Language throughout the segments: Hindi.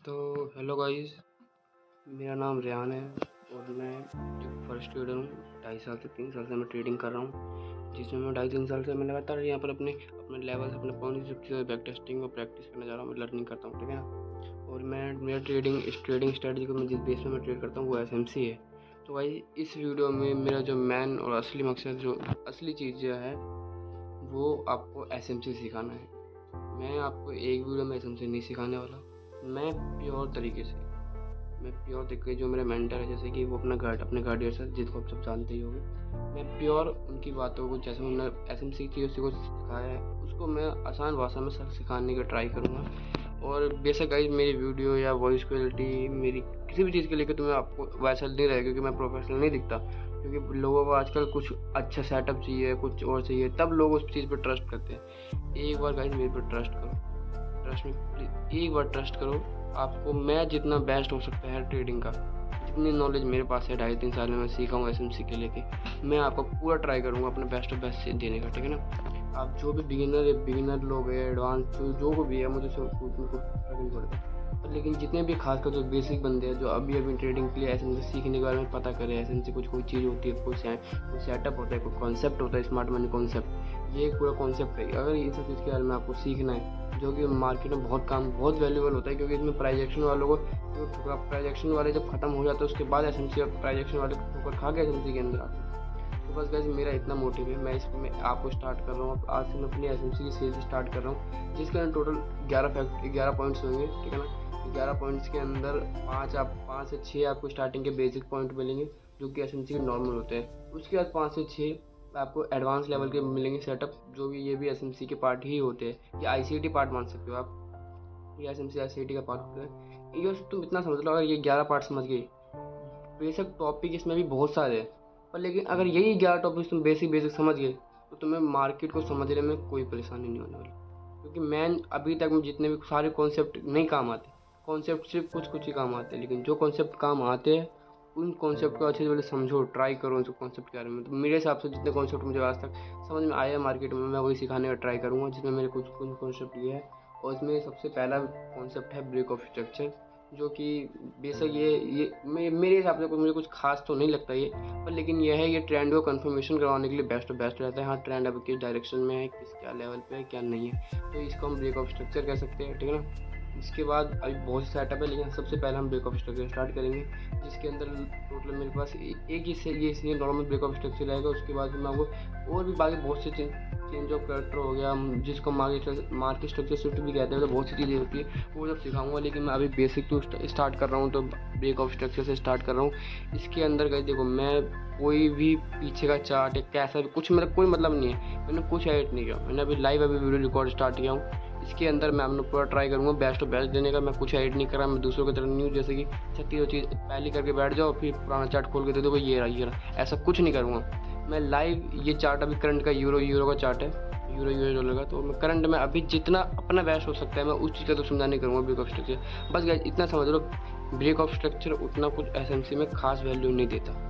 तो हेलो गाइस, मेरा नाम रेहान है और मैं एक फर्स्ट ट्रेडर हूँ। 2.5 साल से 3 साल से मैं ट्रेडिंग कर रहा हूँ, जिसमें मैं 2.5-3 साल से मैं लगातार यहाँ पर अपने अपने लेवल्स अपने पॉइंट्स की बैक टेस्टिंग और प्रैक्टिस करने जा रहा हूँ। मैं लर्निंग करता हूँ, ठीक है ना। और मैं मेरा ट्रेडिंग स्ट्रेटजी को मैं जिस बेस में मैं ट्रेड करता हूँ वो एसएमसी है। तो भाई इस वीडियो में मेरा जो मेन और असली मकसद, जो असली चीज़ जो है, वो आपको एसएमसी सिखाना है। मैं आपको एक वीडियो में एसएमसी नहीं सिखाने वाला। मैं प्योर तरीके से मैं प्योर देखिए, जो मेरे मेंटर है, जैसे कि वो अपने गार्डियर सर, जिसको आप सब जानते ही होंगे। मैं प्योर उनकी बातों को, जैसे उन्होंने एसएमसी की उसी को सिखाया है, उसको मैं आसान भाषा में सब सिखाने का ट्राई करूँगा। और बेशक गाइस मेरी वीडियो या वॉइस क्वालिटी मेरी किसी भी चीज़ के लेकर तो मैं आपको वैसा नहीं रहेगा, क्योंकि मैं प्रोफेशनल नहीं दिखता। क्योंकि लोगों को आजकल कुछ अच्छा सेटअप चाहिए, कुछ और चाहिए, तब लोग उस चीज़ पर ट्रस्ट करते हैं। एक बार गाइस मेरे पर ट्रस्ट करो, ट्रस्ट में प्लीज़ एक बार ट्रस्ट करो। आपको मैं जितना बेस्ट हो सकता है ट्रेडिंग का, जितनी नॉलेज मेरे पास है 2.5-3 साल में मैं सीखा हूँ एसएमसी के लेके, मैं आपको पूरा ट्राई करूँगा अपने बेस्ट ऑफ बेस्ट देने का, ठीक है ना। आप जो भी बिगिनर लोग हैं, एडवांस जो भी है, मुझे सब उनको फर्क नहीं पड़ता। पर लेकिन जितने भी खासकर जो बेसिक बंदे हैं, जो अभी अभी ट्रेडिंग के लिए एसएमसी सीखने के बारे में पता करें, एसएमसी कुछ कोई चीज़ होती है, कोई सेटअप होता है, कोई कॉन्सेप्ट होता है, स्मार्ट मनी कॉन्सेप्ट, ये एक पूरा कॉन्सेप्ट है। अगर इन सब चीज़ के बारे में आपको सीखना है, जो कि मार्केट में बहुत वैल्यूबल होता है, क्योंकि इसमें प्राइजेक्शन वालों को, प्राइजेक्शन वाले जब खत्म हो जाते हैं उसके बाद एसएमसी, प्राइजेक्शन वाले ठोकर खा के एसएमसी के अंदर आते हैं। तो बस गाइस मेरा इतना मोटिव है, मैं इसमें आपको स्टार्ट कर रहा हूँ। आज से मैं अपनी एसएमसी की सीरीज स्टार्ट कर रहा हूँ, जिसके अंदर टोटल 11 पॉइंट्स होंगे, ठीक है ना। 11 पॉइंट्स के अंदर 5 से 6 आपको स्टार्टिंग के बेसिक पॉइंट मिलेंगे, जो कि एसएमसी के नॉर्मल होते हैं। उसके बाद 5 से 6 आपको एडवांस लेवल के मिलेंगे सेटअप, जो कि ये भी एसएमसी के पार्ट ही होते हैं। ये आईसीटी पार्ट मान सकते हो आप, ये एसएमसी आईसीटी का पार्ट होता है। ये तुम इतना समझ लो, अगर ये 11 पार्ट समझ गए, बेशक टॉपिक इसमें भी बहुत सारे हैं, पर लेकिन अगर यही 11 टॉपिक तुम बेसिक समझ गए, तो तुम्हें मार्केट को समझने में कोई परेशानी नहीं होने वाली। क्योंकि मैं अभी तक जितने भी सारे कॉन्सेप्ट नहीं काम आते, कॉन्सेप्ट सिर्फ कुछ ही काम आते हैं, लेकिन जो कॉन्सेप्ट काम आते हैं उन कॉन्सेप्ट को अच्छे से पहले समझो, ट्राई करो उस कॉन्सेप्ट के बारे में। तो मेरे हिसाब से जितने कॉन्सेप्ट मुझे आज तक समझ में आया मार्केट में, मैं वही सिखाने का ट्राई करूँगा, जिसमें मेरे कुछ कुछ कॉन्सेप्ट ये है। और इसमें सबसे पहला कॉन्सेप्ट है ब्रेक ऑफ स्ट्रक्चर, जो कि बेशक ये मेरे हिसाब से मुझे कुछ खास तो नहीं लगता ये, पर लेकिन यह है, ये ट्रेंड को कंफर्मेशन करवाने के लिए बेस्ट रहता है। हाँ, ट्रेंड अब किस डायरेक्शन में है, किस क्या लेवल पे है, क्या नहीं है, तो इसको हम ब्रेक ऑफ स्ट्रक्चर कह सकते हैं, ठीक है ना। इसके बाद अभी बहुत से सेटअप है, लेकिन सबसे पहले हम ब्रेक ऑफ स्ट्रक्चर स्टार्ट करेंगे, जिसके अंदर टोटल मेरे पास एक ही से ये नॉर्मल ब्रेक ऑफ स्ट्रक्चर रहेगा। उसके बाद फिर मैं आपको और भी बाकी बहुत से चेंज ऑफ कैरेक्टर हो गया, जिसको मार्केट स्ट्रक्चर शिफ्ट भी कहते हैं, मतलब बहुत सी चीज़ें होती है, वो सब सिखाऊंगा। लेकिन मैं अभी बेसिक तो स्टार्ट कर रहा हूँ, तो ब्रेक ऑफ स्ट्रक्चर से स्टार्ट कर रहा हूँ। इसके अंदर गए देखो, मैं कोई भी पीछे का चार्ट या कैसा भी कुछ, मतलब कोई मतलब नहीं है, मैंने कुछ एडिट नहीं किया। मैंने अभी लाइव वीडियो रिकॉर्ड स्टार्ट किया हूँ। इसके अंदर मैं अपना पूरा ट्राई करूँगा बेस्ट ऑफ बेस्ट देने का। मैं कुछ एडिट नहीं कर रहा, मैं दूसरों की तरह न्यूज़ जैसे कि 36 चीज़ पहले करके बैठ जाओ, फिर पुराना चार्ट खोल के दे दो, ये रहा, ऐसा कुछ नहीं करूँगा। मैं लाइव ये चार्ट अभी करंट का यूरो का चार्ट है, यूरो डॉलर का, तो मैं करंट में अभी जितना अपना बेस्ट हो सकता है मैं उस चीज़ का तो समझाने करूँगा ब्रेक ऑफ स्ट्रक्चर। बस गाइस इतना समझ लो, ब्रेक ऑफ स्ट्रक्चर उतना कुछ एसएमसी में खास वैल्यू नहीं देता।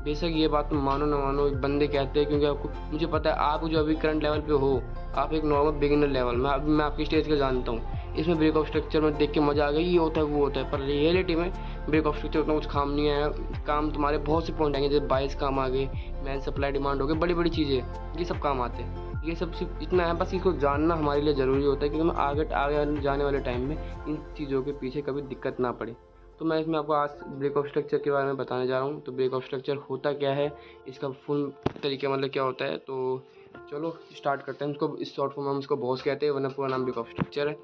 बेशक ये बात तुम मानो ना मानो, बंदे कहते हैं, क्योंकि आपको, मुझे पता है आप जो अभी करंट लेवल पे हो, आप एक नॉर्मल बिगिनर लेवल में, अभी मैं आपकी स्टेज का जानता हूँ। इसमें ब्रेक ऑफ स्ट्रक्चर में देख के मजा आ गया, ये होता है वो होता है, पर रियलिटी में ब्रेक ऑफ स्ट्रक्चर उतना कुछ काम नहीं आया। काम तुम्हारे बहुत से पॉइंट आएंगे, जैसे बाइस काम आ गए, मैन सप्लाई डिमांड हो गए, बड़ी बड़ी चीज़ें, ये सब काम आते हैं। ये सब सिर्फ इतना है, बस इसको जानना हमारे लिए ज़रूरी होता है, क्योंकि हमें आगे जाने वाले टाइम में इन चीज़ों के पीछे कभी दिक्कत ना पड़े। तो मैं इसमें आपको आज ब्रेक ऑफ स्ट्रक्चर के बारे में बताने जा रहा हूँ। तो ब्रेक ऑफ स्ट्रक्चर होता क्या है, इसका फुल तरीके मतलब क्या होता है, तो चलो स्टार्ट करते हैं। इसको इस शॉर्ट फॉर्म में हम इसको बॉस कहते हैं, वरना पूरा नाम ब्रेक ऑफ स्ट्रक्चर है।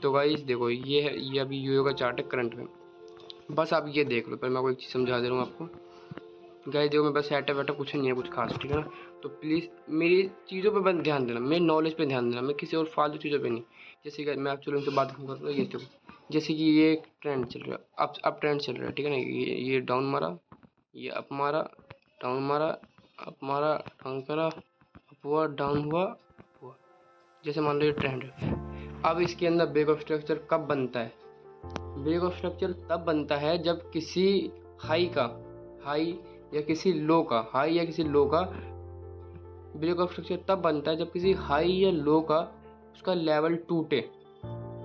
तो गाइस देखो, ये है, ये अभी यूरो का चार्ट है करंट में। बस आप ये देख लो, पर मैं आपको एक चीज़ समझा दे रहा हूँ आपको। गाइस देखो, मेरे पास सेटअप वेटअप कुछ नहीं है, कुछ खास, ठीक है ना। तो प्लीज़ मेरी चीज़ों पे बस ध्यान देना, मेरी नॉलेज पे ध्यान देना, मैं किसी और फालतू चीज़ों पे नहीं। जैसे कि मैं आप चलो इनसे बात करूँगा, ये देखो, जैसे कि ये ट्रेंड चल रहा है, अब ट्रेंड चल रहा है, ठीक है ना। ये डाउन मारा, ये अप मारा, डाउन मारा, अप मारा, डाउन करा, अप हुआ, डाउन हुआ, अप हुआ, जैसे मान लो ये ट्रेंड है। अब इसके अंदर ब्रेक ऑफ स्ट्रक्चर कब बनता है? ब्रेक ऑफ स्ट्रक्चर तब बनता है जब किसी हाई का हाई या किसी लो का हाई या किसी लो का ब्रेक ऑफ स्ट्रक्चर तब बनता है जब किसी हाई या लो का उसका लेवल टूटे,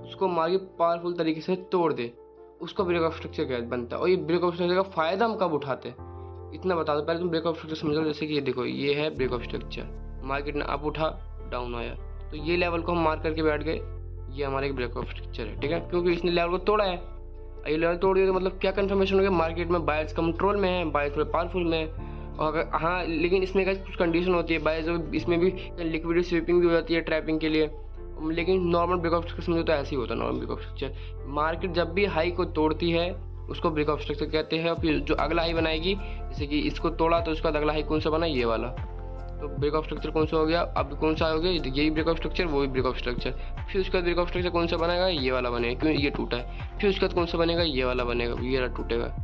उसको मार्केट पावरफुल तरीके से तोड़ दे। उसका ब्रेक ऑफ स्ट्रक्चर क्या बनता है और ये ब्रेक ऑफ स्ट्रक्चर का फ़ायदा हम कब उठाते हैं, इतना बता दो। पहले तुम ब्रेक ऑफ स्ट्रक्चर समझो। जैसे कि ये देखो, ये है ब्रेक ऑफ स्ट्रक्चर, मार्केट ने अप उठा, डाउन आया, तो ये लेवल को हम मार्क करके बैठ गए, ये हमारा एक ब्रेक ऑफ स्ट्रक्चर है, ठीक है, क्योंकि इसने लेवल को तोड़ा है। ये लेवल तोड़ दिया तो मतलब क्या कंफर्मेशन हो गया, मार्केट में बायर्स कंट्रोल में है, बायर्स थोड़े पावरफुल में है। और अगर हाँ, लेकिन इसमें कुछ कंडीशन होती है, बायर्स इसमें भी लिक्विडिटी स्वीपिंग भी हो जाती है ट्रैपिंग के लिए। लेकिन नॉर्मल ब्रेक ऑफ स्ट्रक्चर समझो तो ऐसे ही होता है। Normal break of structure, market जब भी हाई को तोड़ती है उसको ब्रेक ऑफ स्ट्रक्चर कहते हैं। और फिर जो अगला हाई बनाएगी, जैसे कि इसको तोड़ा तो उसका अगला हाई कौन सा बना, ये वाला, तो ब्रेक ऑफ स्ट्रक्चर कौन सा हो गया, अब कौन सा हो गया, यही ब्रेक ऑफ स्ट्रक्चर, वो भी ब्रेक ऑफ स्ट्रक्चर। फिर उसका ब्रेक ऑफ स्ट्रक्चर कौन सा बनेगा, ये वाला बनेगा, क्यों, ये टूटा है। फिर उसके बाद कौन सा बनेगा, ये वाला बनेगा, ये वाला टूटेगा,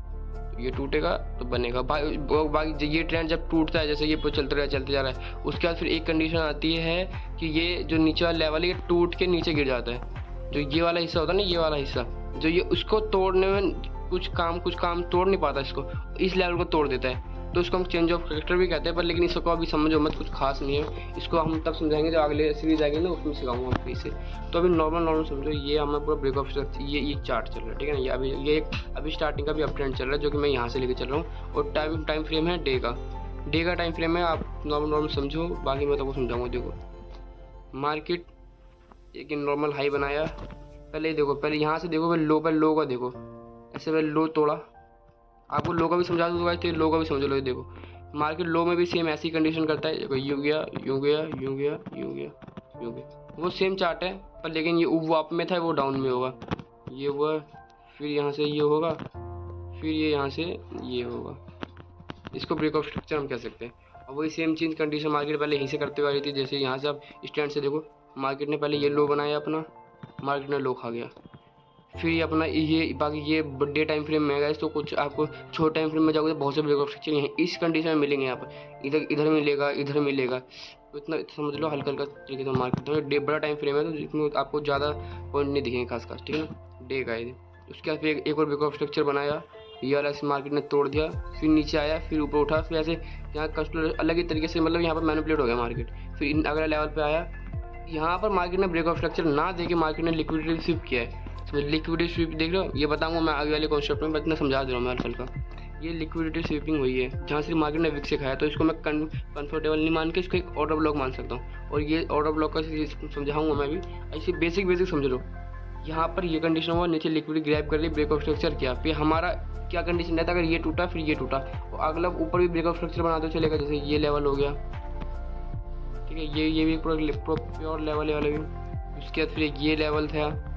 ये टूटेगा तो बनेगा। बाकी ये ट्रेंड जब टूटता है, जैसे ये चलते जा रहा है, उसके बाद फिर एक कंडीशन आती है कि ये जो नीचे वाला लेवल है ये टूट के नीचे गिर जाता है। जो ये वाला हिस्सा होता है ना, ये वाला हिस्सा, जो ये उसको तोड़ने में कुछ काम तोड़ नहीं पाता, इसको इस लेवल को तोड़ देता है, तो उसको हम चेंज ऑफ कैरेक्टर भी कहते हैं। पर लेकिन इसको अभी समझो मत, कुछ खास नहीं है, इसको हम तब समझाएंगे जब अगले सीरीज आएगी ना, उसमें सिखाऊंगा आपको इसे। तो अभी नॉर्मल समझो, ये हमें पूरा ब्रेक ऑफ स्ट्रक्चर, ये चार्ट चल रहा है, ठीक है ना। ये अभी स्टार्टिंग का भी अप ट्रेंड चल रहा है, जो कि मैं यहाँ से लेके चल रहा हूँ। और टाइम फ्रेम है डे का टाइम फ्रेम है। आप नॉर्मल समझो, बाकी मैं तो समझाऊंगा। देखो, मार्केट एक नॉर्मल हाई बनाया, पहले देखो, पहले यहाँ से देखो, लो का देखो, ऐसे पहले लो तोड़ा। आपको लो का भी समझा दूंगा, तो लो का भी समझ लो। देखो, मार्केट लो में भी सेम ऐसी कंडीशन करता है, देखो यूं गया, वो सेम चार्ट है। पर लेकिन ये वो अप में था, वो डाउन में होगा, ये हुआ, फिर यहाँ से ये होगा, फिर ये यहाँ से ये होगा। इसको ब्रेक ऑफ स्ट्रक्चर हम कह सकते हैं। और वही सेम चीज़ कंडीशन मार्केट पहले यहीं से करते हुए आ रही थी। जैसे यहाँ से आप स्टैंड से देखो, मार्केट ने पहले ये लो बनाया अपना, मार्केट ने लो खा गया, फिर ये अपना ये बाकी ये डे टाइम फ्रेम में है, तो कुछ आपको छोटे टाइम फ्रेम में जाओगे तो बहुत से ब्रेक ऑफ स्ट्रक्चर हैं इस कंडीशन में मिलेंगे। यहाँ पर इधर मिलेगा, तो इतना समझ लो हल्का तरीके से मार्केट। तो डे बड़ा टाइम फ्रेम है, तो जिसमें आपको ज़्यादा पॉइंट नहीं दिखेंगे खास, ठीक है ना, डे का है। उसके बाद फिर एक और ब्रेक ऑफ स्ट्रक्चर बनाया, ये वाला इस मार्केट ने तोड़ दिया, फिर नीचे आया, फिर ऊपर उठा, फिर ऐसे यहाँ कंस्ट्रक्ट अलग ही तरीके से, मतलब यहाँ पर मैनिपुलेट हो गया मार्केट। फिर अगला लेवल पे आया, यहाँ पर मार्केट ने ब्रेक ऑफ स्ट्रक्चर ना देके मार्केट ने लिक्विडिटी स्वीप किया है। लिक्विडिटी स्वीप देख लो, ये बताऊंगा मैं आगे वाले कॉन्सेप्ट में, इतना समझा दे रहा हूँ मैं हल्का। ये लिक्विडिटी स्वीपिंग हुई है जहाँ से मार्केट ने विक से खाया, तो इसको मैं कंफर्टेबल नहीं मान के इसको एक ऑर्डर ब्लॉक मान सकता हूँ। और ये ऑर्डर ब्लॉक का समझाऊंगा मैं भी, ऐसे बेसिक समझ लो। यहाँ पर ये कंडीशन हुआ, नीचे लिक्विडिटी ग्रैब कर ली, ब्रेक ऑफ स्ट्रक्चर किया, फिर हमारा क्या कंडीशन रहता है, अगर ये टूटा फिर ये टूटा, और अगला ऊपर भी ब्रेक ऑफ स्ट्रक्चर बनाते चलेगा। जैसे ये लेवल हो गया, ठीक है, ये भी प्योर लेवल है वाला भी। उसके बाद फिर ये लेवल था।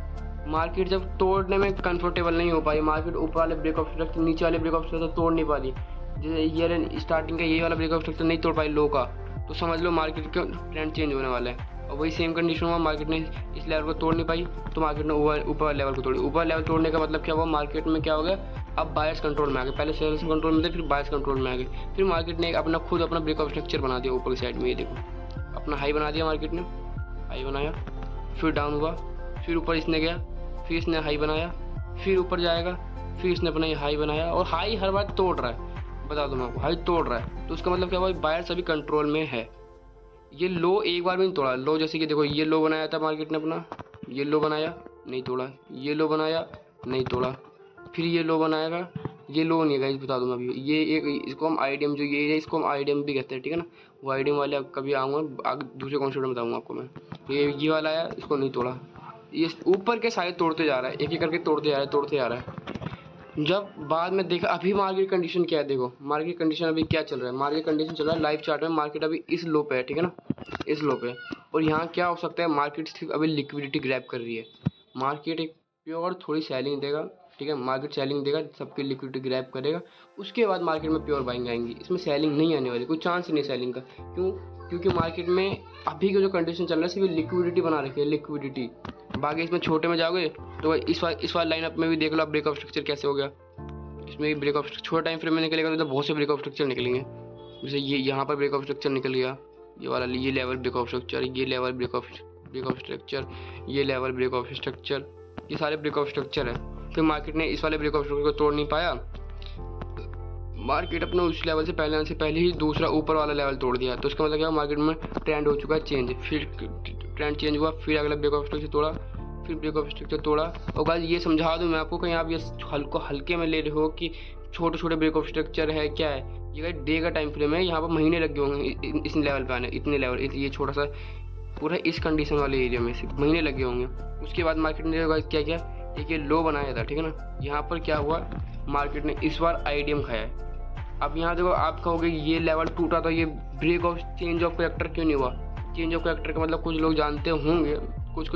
मार्केट जब तोड़ने में कंफर्टेबल नहीं हो पाई, मार्केट ऊपर वाले ब्रेक ऑफ स्ट्रक्चर, नीचे वाले ब्रेक ऑफ स्ट्रक्चर तोड़ नहीं पा रही, जैसे ये स्टार्टिंग का ये वाला ब्रेक ऑफ स्ट्रक्चर नहीं तोड़ पाई लो का, तो समझ लो मार्केट का ट्रेंड चेंज होने वाला है। और वही सेम कंडीशन हुआ, मार्केट ने इस लेवल को तोड़ नहीं पाई, तो मार्केट ने ऊपर लेवल को तोड़ी। ऊपर लेवल तोड़ने का मतलब क्या हुआ, मार्केट में क्या हो गया, अब बायर्स कंट्रोल में आ गए। पहले सेलर्स कंट्रोल में थे, फिर बायर्स कंट्रोल में आ गए। फिर मार्केट ने अपना ब्रेक ऑफ स्ट्रक्चर बना दिया ऊपर की साइड में। ये देखो, अपना हाई बना दिया, मार्केट ने हाई बनाया, फिर डाउन हुआ, फिर ऊपर इसने गया, फिर इसने हाई बनाया, फिर ऊपर जाएगा, फिर इसने अपना ये हाई बनाया, और हाई हर बार तोड़ रहा है, बता दूं मैं आपको, हाई तोड़ रहा है। तो उसका मतलब क्या हुआ, बायर्स अभी कंट्रोल में है। ये लो एक बार भी नहीं तोड़ा। लो जैसे कि देखो, ये लो बनाया था मार्केट ने अपना, ये लो बनाया नहीं तोड़ा, ये लो बनाया नहीं तोड़ा, फिर ये लो बनाएगा, ये लो नहीं है गाइस, बता दूंगा अभी। ये एक इसको हम आईडीएम, जो ये है इसको हम आईडीएम भी कहते हैं, ठीक है ना। वो आईडीएम वाले कभी आऊँगा दूसरे कॉन्सेप्ट में बताऊँगा आपको मैं। ये वाला आया, इसको नहीं तोड़ा, ये ऊपर के सारे तोड़ते जा रहा है, एक करके तोड़ते जा रहा है। जब बाद में देखा अभी मार्केट कंडीशन क्या है, देखो मार्केट कंडीशन अभी क्या चल रहा है। मार्केट कंडीशन चल रहा है लाइव चार्ट में, मार्केट अभी इस लो पे है, ठीक है ना, इस लो पे। और यहाँ क्या हो सकता है, मार्केट सिर्फ अभी लिक्विडिटी ग्रैब कर रही है। मार्केट एक प्योर थोड़ी सेलिंग देगा, ठीक है, मार्केट सेलिंग देगा, सबकी लिक्विडिटी ग्रैब करेगा, उसके बाद मार्केट में प्योर बाइंग आएंगी। इसमें सेलिंग नहीं आने वाली, कोई चांस नहीं सेलिंग का। क्यों? क्योंकि मार्केट में अभी का जो कंडीशन चल रहा है सिर्फ लिक्विडिटी बना रखी है, लिक्विडिटी। बाकी इसमें छोटे में जाओगे तो इस वाले लाइनअप में भी देख लो आप, ब्रेक ऑफ स्ट्रक्चर कैसे हो गया। इसमें भी ब्रेक ऑफ छोटा टाइम फ्रेम में निकलेगा तो बहुत से ब्रेक ऑफ स्ट्रक्चर निकलेंगे। जैसे ये यहाँ पर ब्रेक ऑफ स्ट्रक्चर निकल गया, ये वाला, ये लेवल ब्रेक ऑफ स्ट्रक्चर, ये लेवल ब्रेक ऑफ स्ट्रक्चर, ये लेवल ब्रेक ऑफ स्ट्रक्चर, ये सारे ब्रेक ऑफ स्ट्रक्चर है। फिर मार्केट ने इस वाले ब्रेक ऑफ स्ट्रक्चर को तोड़ नहीं पाया, मार्केट अपने उस लेवल से पहले ही दूसरा ऊपर वाला लेवल तोड़ दिया। तो उसका मतलब क्या, मार्केट में ट्रेंड हो चुका है चेंज। फिर ट्रेंड चेंज हुआ, फिर अगला ब्रेक ऑफ स्ट्रक्चर तोड़ा, फिर ब्रेक ऑफ स्ट्रक्चर तोड़ा। और गाइस ये समझा दूँ मैं आपको, कहीं आप ये हल्के में ले रहे हो कि छोटे छोटे ब्रेक ऑफ स्ट्रक्चर है, क्या है ये गाइस, डे का टाइम फ्रेम है। यहाँ पर महीने लग गए होंगे इस लेवल पे आने, इतने लेवल, ये छोटा सा पूरा इस कंडीशन वाले एरिया में सिर्फ महीने लगे होंगे। उसके बाद मार्केट ने क्या किया, एक ये लो बनाया था, ठीक है ना। यहाँ पर क्या हुआ, मार्केट ने इस बार आईडीएम खाया है। अब यहाँ देखो, आप कहोगे ये लेवल टूटा तो ये break of change of character क्यों नहीं हुआ। चेंज ऑफ कैरेक्टर का मतलब कुछ लोग जानते होंगे, कुछ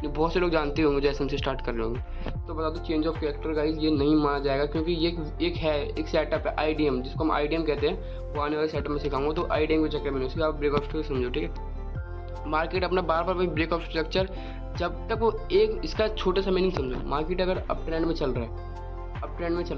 बहुत से लोग जानते होंगे जैसे हमसे स्टार्ट कर रहे होंगे। तो बता दो, चेंज ऑफ कैरेक्टर गाइस ये नहीं माना जाएगा, क्योंकि ये एक सेटअप है आईडीएम, जिसको हम आईडीएम कहते हैं। वो आने वाले सेटअप में सिखाऊंगा, तो आईडीएम के चक्कर में उसके आप ब्रेक ऑफ स्ट्रक्चर समझो, ठीक है। मार्केट अपना बार बार ब्रेक ऑफ स्ट्रक्चर, जब तक वो एक इसका छोटा सा मीनिंग समझो, मार्केट अगर अप ट्रेंड में चल रहा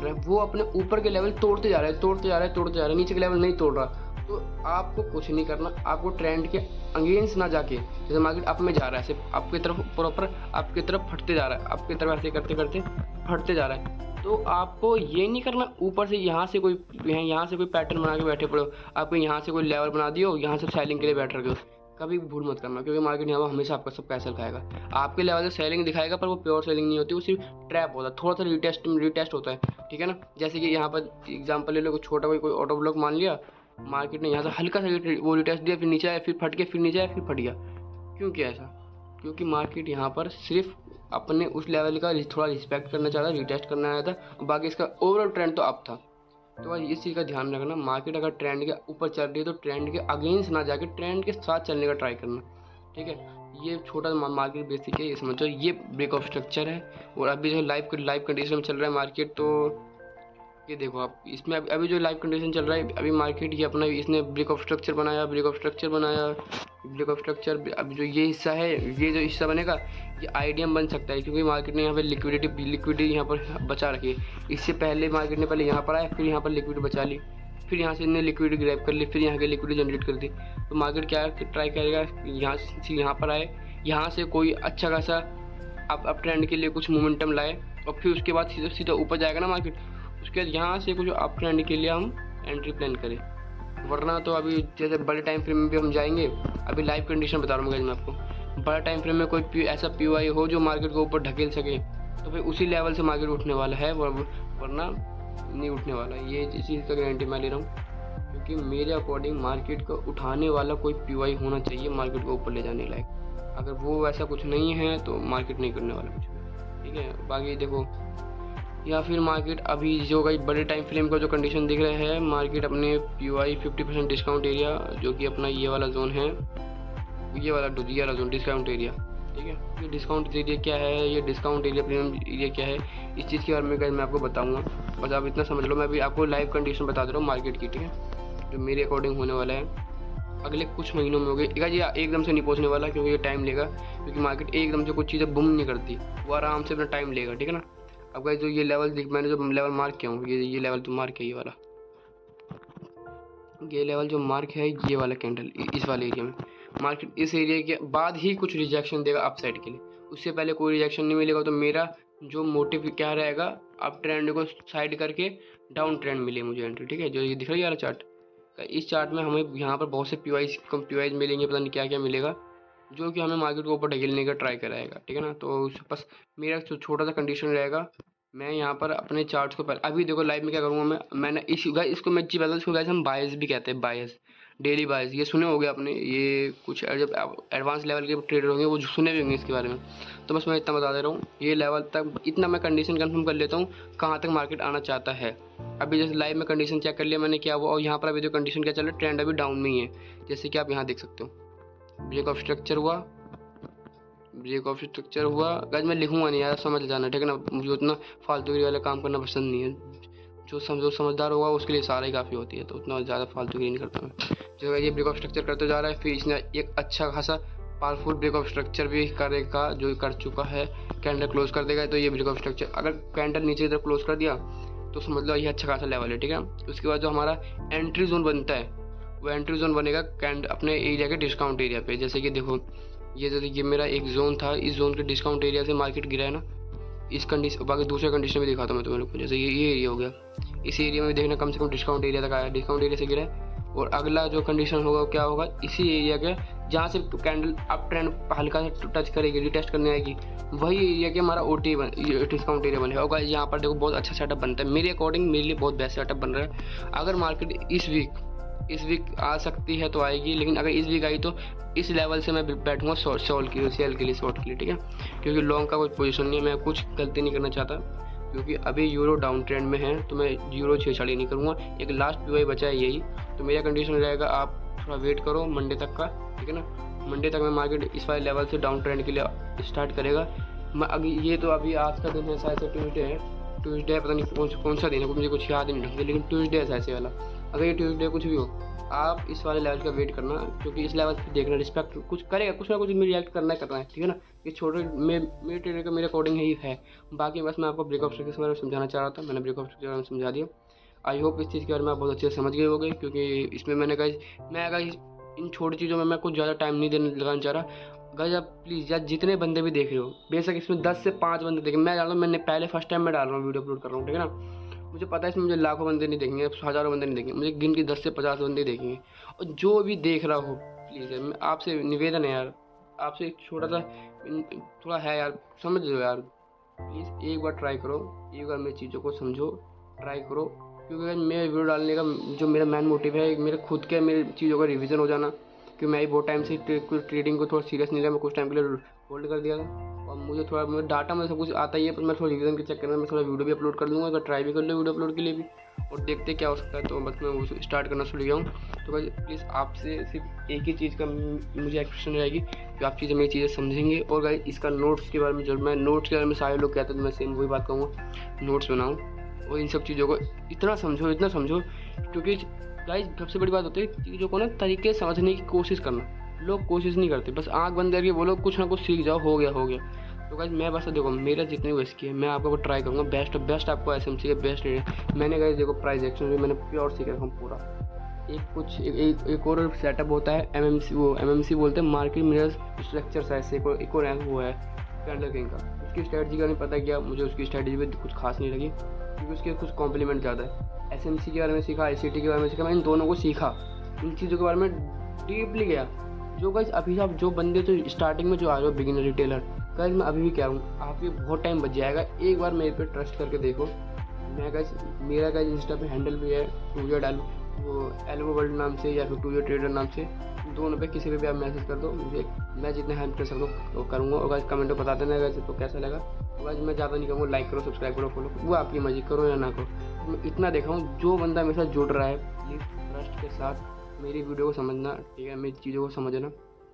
है, वो अपने ऊपर के लेवल तोड़ते जा रहा है, नीचे के लेवल नहीं तोड़ रहा, तो आपको कुछ नहीं करना। आपको ट्रेंड के अगेंस्ट ना जाके, जैसे मार्केट अप में जा रहा है, सिर्फ आपकी तरफ प्रॉपर आपकी तरफ फटते जा रहा है, आपकी तरफ ऐसे करते करते फटते जा रहा है, तो आपको ये नहीं करना ऊपर से यहाँ से कोई पैटर्न बना के बैठे पड़ो, आपको यहाँ से कोई लेवल बना दियो, यहाँ से सेलिंग के लिए बैठ रहे हो। कभी भूल मत करना, क्योंकि मार्केट यहाँ हमेशा आपका सब पैसा दिखाएगा, आपके लेवल से सेलिंग दिखाएगा, पर वो प्योर सेलिंग नहीं होती, वो सिर्फ ट्रैप होता है, थोड़ा सा रिटेस्ट होता है, ठीक है ना। जैसे कि यहाँ पर एग्जांपल ले लो, छोटा कोई ऑटो ब्लॉक मान लिया, मार्केट ने यहाँ से हल्का सा वो रिटेस्ट दिया, फिर नीचे आया, फिर फट गया, फिर नीचे आया, फिर फट गया। क्यों किया ऐसा, क्योंकि मार्केट यहाँ पर सिर्फ अपने उस लेवल का थोड़ा रिस्पेक्ट करना चाहता, रिटेस्ट करना आया था, बाकी इसका ओवरऑल ट्रेंड तो अप था। तो इस चीज़ का ध्यान रखना, मार्केट अगर ट्रेंड के ऊपर चल रही है तो ट्रेंड के अगेंस्ट ना जाके ट्रेंड के साथ चलने का ट्राई करना, ठीक है। ये छोटा मार्केट बेसिक है, ये समझो, ये ब्रेक ऑफ स्ट्रक्चर है। और अभी जो लाइव कंडीशन में चल रहा है मार्केट, तो ये देखो आप, इसमें अभी जो लाइव कंडीशन चल रहा है, अभी मार्केट ये अपना इसने ब्रेक ऑफ स्ट्रक्चर बनाया, ब्रेक ऑफ स्ट्रक्चर। अभी जो ये हिस्सा है, ये जो हिस्सा बनेगा, ये आईडीएम बन सकता है, क्योंकि मार्केट ने यहाँ पे लिक्विडिटी यहाँ पर बचा रखी है। इससे पहले मार्केट ने पहले यहाँ पर आया, फिर यहाँ पर लिक्विड बचा ली, फिर यहाँ से इन्हें लिक्विड ग्रैब कर ली, फिर यहाँ के लिक्विड जनरेट कर दी। तो मार्केट क्या ट्राई करेगा, यहाँ पर आए, यहाँ से कोई अच्छा खासा अप ट्रेंड के लिए कुछ मोमेंटम लाए, और फिर उसके बाद सीधा ऊपर जाएगा ना मार्केट, उसके बाद यहाँ से कुछ अप ट्रेंड के लिए हम एंट्री प्लान करें। वरना तो अभी जैसे बड़े टाइम फ्रेम में भी हम जाएंगे, अभी लाइव कंडीशन बता रहा हूँ मैं आपको, बड़ा टाइम फ्रेम में कोई ऐसा पीओआई हो जो मार्केट को ऊपर ढकेल सके, तो फिर उसी लेवल से मार्केट उठने वाला है, वरना नहीं उठने वाला। ये इस चीज़ का गारंटी मैं ले रहा हूँ, क्योंकि मेरे अकॉर्डिंग मार्केट को उठाने वाला कोई पीओआई होना चाहिए मार्केट को ऊपर ले जाने लायक। अगर वो वैसा कुछ नहीं है तो मार्केट नहीं करने वाला कुछ, ठीक है। बाकी देखो, या फिर मार्केट अभी जो कई बड़े टाइम फ्रेम का जो कंडीशन दिख रहा है, मार्केट अपने पीओआई 50% डिस्काउंट एरिया, जो कि अपना ये वाला जोन है, ये वाला जोन डिस्काउंट एरिया, ठीक है। ये डिस्काउंट एरिया क्या है, ये डिस्काउंट एरिया प्रीमियम एरिया क्या है, इस चीज़ के बारे में मैं आपको बताऊंगा, बस आप इतना समझ लो। मैं अभी आपको लाइव कंडीशन बता दे रहा हूँ मार्केट की, ठीक है, जो मेरे अकॉर्डिंग होने वाला है अगले कुछ महीनों में। हो गया ये एकदम से नहीं पहुँचने वाला, क्योंकि ये टाइम लेगा, क्योंकि मार्केट एकदम से कुछ चीज़ें बूम नहीं करती, वो आराम से अपना टाइम लेगा, ठीक है ना। अब गाइस जो ये लेवल मैंने जो लेवल मार्क किया हूँ, ये लेवल तो मार्क है, ये वाला, ये लेवल जो मार्क है, ये वाला कैंडल इस वाले एरिया में, मार्केट इस एरिया के बाद ही कुछ रिजेक्शन देगा अपसाइड के लिए, उससे पहले कोई रिजेक्शन नहीं मिलेगा। तो मेरा जो मोटिव क्या रहेगा, अप ट्रेंड को साइड करके डाउन ट्रेंड मिले मुझे एंट्री, ठीक है। जो ये दिख रहा है यार चार्ट, इस चार्ट में हमें यहाँ पर बहुत से पीवाईज मिलेंगे, पता नहीं क्या क्या मिलेगा, जो कि हमें मार्केट को ऊपर ढकेलने का ट्राई कराएगा, ठीक है ना। तो बस मेरा छोटा सा कंडीशन रहेगा, मैं यहाँ पर अपने चार्ट्स को पहले, अभी देखो लाइव में क्या करूँगा मैंने इसको मैं चीज़ बता, इसको गाइस हम बायस भी कहते हैं, बायस, डेली बायस, ये सुने होंगे आपने, ये कुछ जब एडवांस लेवल के ट्रेडर होंगे वो सुने भी होंगे इसके बारे में। तो बस मैं इतना बता दे रहा हूँ, ये लेवल तक इतना मैं कंडीशन कंफर्म कर लेता हूँ कहाँ तक मार्केट आना चाहता है। अभी जैसे लाइव में कंडीशन चेक कर लिया मैंने क्या हुआ, और यहाँ पर अभी जो कंडीशन क्या चल रहा है, ट्रेंड अभी डाउन में ही है, जैसे कि आप यहाँ देख सकते हो। ब्रेक ऑफ स्ट्रक्चर हुआ, गाइस मैं लिखूंगा नहीं यार, समझ जाना, ठीक है ना। मुझे उतना फालतूगिरी वाला काम करना पसंद नहीं है, जो समझदार होगा उसके लिए सारा ही काफ़ी होती है, तो उतना ज़्यादा फालतूगिरी नहीं करता मैं। जो ये ब्रेक ऑफ स्ट्रक्चर करते जा रहा है, फिर इसने एक अच्छा खासा पावरफुल ब्रेक ऑफ स्ट्रक्चर भी करेगा, जो कर चुका है, कैंडल क्लोज कर देगा। तो ये ब्रेक ऑफ स्ट्रक्चर अगर कैंडल नीचे की तरफ क्लोज कर दिया तो समझ लो ये अच्छा खासा लेवल है, ठीक है। उसके बाद जो हमारा एंट्री जोन बनता है, वो एंट्री जोन बनेगा अपने एरिया के डिस्काउंट एरिया पे। जैसे कि देखो ये मेरा एक जोन था, इस जोन के डिस्काउंट एरिया से मार्केट गिरा है ना, इस कंडीशन, बाकी दूसरे कंडीशन में दिखाता हूँ मैं तुम्हें को। जैसे ये एरिया हो गया, इस एरिया में देखना कम से कम डिस्काउंट एरिया तक आया, डिस्काउंट एरिया से गिरा है। और अगला जो कंडीशन होगा क्या होगा, इसी एरिया के जहाँ से कैंडल अप ट्रेंड हल्का सा टच करेगी, रीटेस्ट करने आएगी, वही एरिया के हमारा OT डिस्काउंट एरिया बनेगा। और गाइस यहाँ पर देखो बहुत अच्छा सेटअप बनता है, मेरे अकॉर्डिंग मेरे लिए बहुत बेस्ट सेटअप बन रहा है। अगर मार्केट इस वीक आ सकती है तो आएगी, लेकिन अगर इस वीक आई तो इस लेवल से मैं बैठूंगा सेल के लिए, शॉर्ट के लिए, ठीक है, क्योंकि लॉन्ग का कोई पोजीशन नहीं है, मैं कुछ गलती नहीं करना चाहता, क्योंकि अभी यूरो डाउन ट्रेंड में है, तो मैं यूरो छेड़छाड़ी नहीं करूँगा। एक लास्ट PY बचा है यही, तो मेरा कंडीशन रहेगा आप थोड़ा वेट करो मंडे तक का, ठीक है ना। मंडे तक में मार्केट इस वाले लेवल से डाउन ट्रेंड के लिए स्टार्ट करेगा। मैं अभी ये तो अभी आज का दिन है, शायद से ट्यूसडे पता नहीं कौन सा दिन है, मुझे कुछ याद नहीं रखते, लेकिन ट्यूसडे है ऐसे वाला। अगर ये ट्यूसडे कुछ भी हो, आप इस वाले लेवल का वेट करना, क्योंकि इस लेवल पे देखना, रिस्पेक्ट कुछ करेगा, कुछ ना कुछ रिएक्ट करना है, ठीक है ना। ये छोटे मेरे ट्रेडर का मेरे अकॉर्डिंग ही है। बाकी बस मैं आपको ब्रेकअप स्ट्रक्चर के बारे में समझाना चाह रहा था, मैंने ब्रेकअप स्ट्रक्चर के बारे में समझा दिया। आई होप इस चीज़ के बारे में आप बहुत अच्छे से समझ गए होंगे, क्योंकि इसमें मैं अगर इन छोटी चीज़ों में मैं कुछ ज़्यादा टाइम नहीं लगाना चाह रहा। गाइस आप प्लीज़ यार जितने बंदे भी देख रहे हो, बेशक इसमें 10 से 5 बंदे देखें, मैं डाल रहा हूँ, मैंने पहले फर्स्ट टाइम मैं डाल रहा हूँ, वीडियो अपलोड कर रहा हूँ, ठीक है ना। मुझे पता है इसमें मुझे लाखों बंदे नहीं देखेंगे, हज़ारों बंदे नहीं देखेंगे, मुझे गिन के 10 से 50 बंदे देखेंगे। और जो भी देख रहा हो प्लीज़ यार, मैं आपसे निवेदन है यार, आपसे एक छोटा सा थोड़ा है यार, समझ लो यार प्लीज़, एक बार ट्राई करो, एक बार मेरी चीज़ों को समझो, ट्राई करो। क्योंकि मेरे वीडियो डालने का जो मेरा मेन मोटिव है, मेरे खुद के मेरी चीज़ों का रिवीजन हो जाना, क्योंकि मैं बहुत टाइम से ट्रेडिंग को थोड़ा सीरियस नहीं लिया, मैं कुछ टाइम के लिए होल्ड कर दिया था। और मुझे डाटा में सब कुछ आता ही है, पर मैं थोड़ा रिवीजन के चक्कर में मैं थोड़ा वीडियो भी अपलोड कर दूँगा, अगर ट्राई भी कर लो वीडियो अपलोड के लिए भी, और देखते क्या हो सकता है। तो बस मैं वो स्टार्ट करना शुरू किया हूँ। तो बस प्लीज़ आपसे सिर्फ एक ही चीज़ का मुझे एक्सपेक्टेशन रहेगी कि आप चीज़ें मेरी चीज़ें समझेंगे। और गाइस इसका नोट्स के बारे में, जो मैं नोट्स के बारे में सारे लोग कहते हैं, तो मैं सेम वही बात कहूँगा, नोट्स बनाऊँ और इन सब चीज़ों को इतना समझो, क्योंकि गाइस सबसे बड़ी बात होती है चीज़ों को ना तरीके से समझने की कोशिश करना। लोग कोशिश नहीं करते, बस आंख बंद करके बोलो कुछ ना कुछ सीख जाओ, हो गया। तो गाइस मैं बस देखो मेरा जितनी भी इसकी है, मैं आपको ट्राई करूँगा बेस्ट ऑफ बेस्ट, आपको SMC के बेस्ट रेट। मैंने गाइस देखो प्राइस एक्शन भी मैंने प्योर सीख रखा हूँ पूरा। एक और सेटअप होता है MMC बोलते हैं, मार्केट मिरर स्ट्रक्चर साइज से एक और वो है कैंडल किंग का। उसकी स्ट्रेटजी का नहीं पता क्या, मुझे उसकी स्ट्रेटजी भी कुछ खास नहीं लगी, क्योंकि उसके कुछ कॉम्प्लीमेंट ज़्यादा है। SMC के बारे में सीखा, ICT के बारे में सीखा, मैं इन दोनों को सीखा, इन चीज़ों के बारे में डीपली गया। जो गाइस अभी आप जो बंदे तो स्टार्टिंग में जो आ रहे हो बिगिनर रिटेलर, गाइस मैं अभी भी कह रहा हूँ आपके बहुत टाइम बच जाएगा, एक बार मेरे पे ट्रस्ट करके देखो। मैं गाइस मेरा गाइस इंस्टा पे हैंडल भी है एल्बो वर्ल्ड नाम से, या फिर टूयो ट्रेडर नाम से, दोनों पे किसी पे भी आप मैसेज कर दो, मुझे मैं जितने हेल्प कर सकता हूँ करूँगा। और गाइस कमेंट में बता देना गाइस तो कैसा लगा। तो गाइस मैं ज़्यादा नहीं कहूँगा, लाइक करो, सब्सक्राइब करो, फॉलो, वो आपकी मर्जी, करो या ना करो। मैं इतना देखा हूँ, जो बंदा मेरे साथ जुड़ रहा है प्लीज़ ट्रस्ट के साथ मेरी वीडियो को समझना, ठीक है, मेरी चीज़ों को समझना।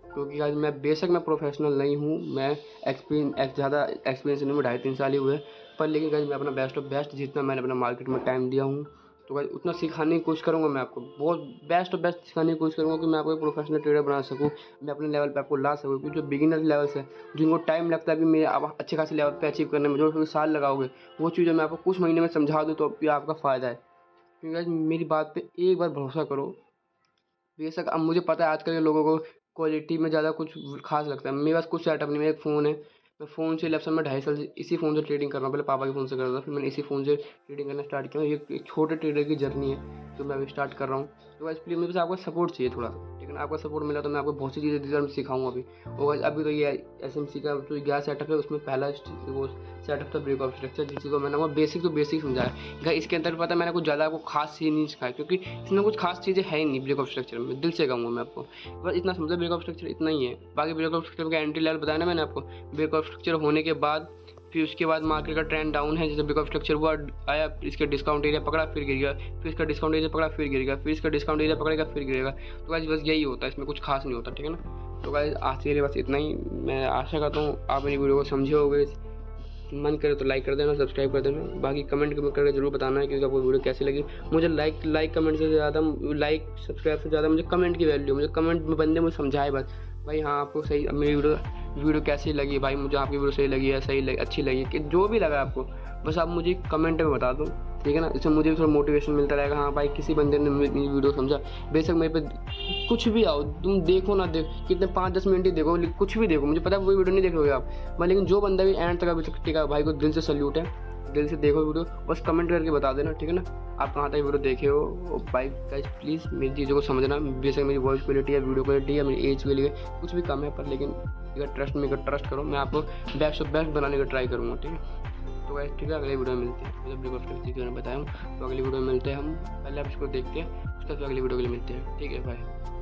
क्योंकि आज मैं बेशक मैं प्रोफेशनल नहीं हूँ, मैं ज़्यादा एक्सपीरियंस नहीं, मैं 2.5-3 साल ही हुए, पर लेकिन गाइस मैं अपना बेस्ट ऑफ बेस्ट जितना मैंने अपना मार्केट में टाइम दिया हूँ, तो गाइस उतना सिखाने की कोशिश करूँगा। मैं आपको बहुत बेस्ट ऑफ बेस्ट सिखाने की कोशिश करूँगा कि मैं आपको एक प्रोफेशनल ट्रेडर बना सकूँ, मैं अपने लेवल पे आपको ला सकूँ। क्योंकि जो बिगिनर लेवल से जिनको टाइम लगता है, अभी मेरे आप अच्छे खासे लेवल पे अचीव करने में जो साल लगाओगे, वो चीज़ें मैं आपको कुछ महीने में समझा दूँ, तो भी आपका फ़ायदा है। क्योंकि गाइस मेरी बात पे एक बार भरोसा करो। बेशक अब मुझे पता है आजकल के लोगों को क्वालिटी में ज़्यादा कुछ खास लगता है, मेरे पास कुछ सेटअप नहीं, मेरा एक फ़ोन है, मैं फ़ोन से लैपटॉप में 2.5 साल से इसी फ़ोन से ट्रेडिंग कर रहा हूँ। पहले पापा के फ़ोन से करता था, फिर मैंने इसी फ़ोन से ट्रेडिंग करना स्टार्ट किया। ये एक छोटे ट्रेडर की जर्नी है जो मैं अभी स्टार्ट कर रहा हूँ। तो गाइस प्लीज़ मुझे आपका सपोर्ट चाहिए थोड़ा सा, लेकिन आपका सपोर्ट मिला तो मैं आपको बहुत सी चीज़ें डिटेल में सिखाऊंगा अभी। और गाइस अभी तो ये SMC का जो गया सेटअप है, उसमें पहला वो सेटअप था ब्रेकअप स्ट्रक्चर, जिसको मैंने वो बेसिक तो बेसिक समझाया। गाइस इसके अंदर पता है मैंने कुछ ज़्यादा आपको खास चीज़ नहीं सिखाया, क्योंकि इसमें कुछ खास चीज़ें है ही नहीं ब्रेकअप स्ट्रक्चर में, दिल से कहूँगा मैं आपको, बस इतना समझो ब्रेकअप स्ट्रक्चर इतना ही है। बाकी ब्रेकअप स्ट्रक्चर का एंट्री लेवल बताया ना मैंने आपको, ब्रेकअप स्ट्रक्चर होने के बाद फिर उसके बाद मार्केट का ट्रेंड डाउन है, जैसे ब्रेकअप स्ट्रक्चर हुआ आया, इसका डिस्काउंट एरिया पकड़ा फिर गिर गया, फिर इसका डिस्काउंट एरिया पकड़ा फिर गिर गया, फिर इसका डिस्काउंट एरिया पकड़ेगा फिर गिरेगा। तो गाइस बस यही होता है, इसमें कुछ खास नहीं होता, ठीक है ना। तो गाइस आज के लिए बस इतना ही, मैं आशा करता हूँ आप मेरी वीडियो को समझे होगे, मन करे तो लाइक कर देना, सब्सक्राइब कर देना, बाकी कमेंट करके जरूर बताना है कि आपको वीडियो कैसी लगी। मुझे लाइक कमेंट से ज़्यादा, लाइक सब्सक्राइब से ज़्यादा मुझे कमेंट की वैल्यू, मुझे कमेंट में बंदे मुझे समझाए बस भाई हाँ आपको सही मेरी वीडियो कैसी लगी, भाई मुझे आपकी वीडियो सही लगी है, अच्छी लगी, कि जो भी लगा आपको बस आप मुझे कमेंट में बता दो, ठीक है ना। इससे मुझे भी थोड़ा मोटिवेशन मिलता रहेगा, हाँ भाई किसी बंदे ने मेरी वीडियो समझा। बेशक मेरे पे कुछ भी आओ, तुम देखो ना कितने 5-10 मिनट ही देखो, कुछ भी देखो, मुझे पता है वही वीडियो नहीं देख रहे हो आप, लेकिन जो बंदा भी एंड तक अभी तक टिका, भाई को दिल से सल्यूट है। दिल से देखो वीडियो, बस कमेंट करके बता देना, ठीक है ना, आप कहाँ तक वीडियो देखे हो। भाई गाइस प्लीज़ मेरी चीज़ों को समझना, बेशक मेरी वॉइस क्वालिटी या वीडियो क्वालिटी या मेरी एज के लिए कुछ भी कम है, पर लेकिन अगर ट्रस्ट करो, मैं आपको बेस्ट ऑफ बेस्ट बनाने का ट्राई करूँगा, ठीक है। तो गाइस ठीक है, अगली वीडियो में मिलते हैं, मतलब रिकॉर्ड मैंने बताया हूँ, तो अगली वीडियो में मिलते हैं हम। पहले आप इसको देखते हैं, उसके बाद अगली वीडियो के लिए मिलते हैं, ठीक है, बाय।